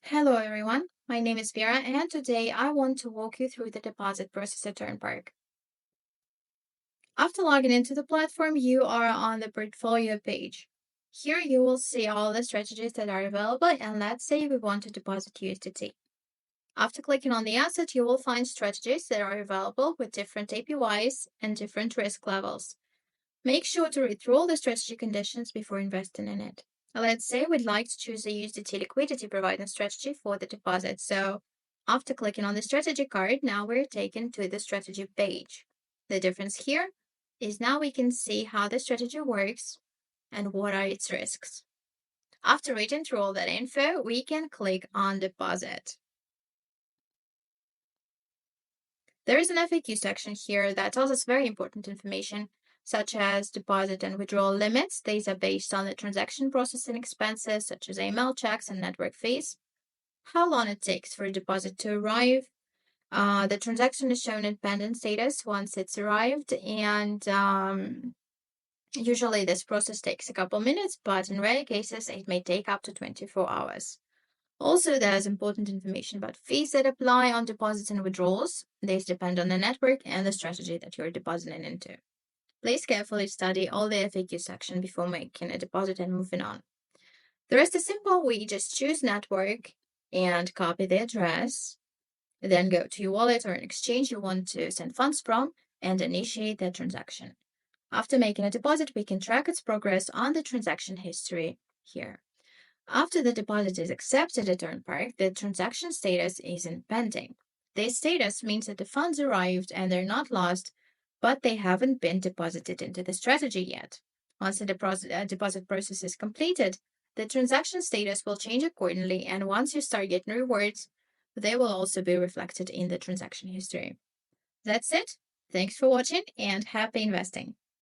Hello everyone, my name is Vera and today I want to walk you through the deposit process at EarnPark. After logging into the platform, you are on the portfolio page. Here you will see all the strategies that are available, and let's say we want to deposit USDT. After clicking on the asset, you will find strategies that are available with different APYs and different risk levels. Make sure to read through all the strategy conditions before investing in it. Let's say we'd like to choose a USDT liquidity providing strategy for the deposit. So after clicking on the strategy card, now we're taken to the strategy page. The difference here is now we can see how the strategy works and what are its risks. After reading through all that info, we can click on deposit. There is an FAQ section here that tells us very important information, such as deposit and withdrawal limits. These are based on the transaction processing expenses, such as AML checks and network fees. How long it takes for a deposit to arrive. The transaction is shown in pending status once it's arrived, and usually this process takes a couple minutes, but in rare cases, it may take up to 24 hours. Also, there's important information about fees that apply on deposits and withdrawals. These depend on the network and the strategy that you're depositing into. Please carefully study all the FAQ section before making a deposit and moving on. The rest is simple. We just choose network and copy the address. Then go to your wallet or an exchange you want to send funds from and initiate that transaction. After making a deposit, we can track its progress on the transaction history here. After the deposit is accepted at EarnPark, the transaction status is in pending. This status means that the funds arrived and they're not lost, but they haven't been deposited into the strategy yet. Once the deposit process is completed, the transaction status will change accordingly, and once you start getting rewards, they will also be reflected in the transaction history. That's it. Thanks for watching and happy investing.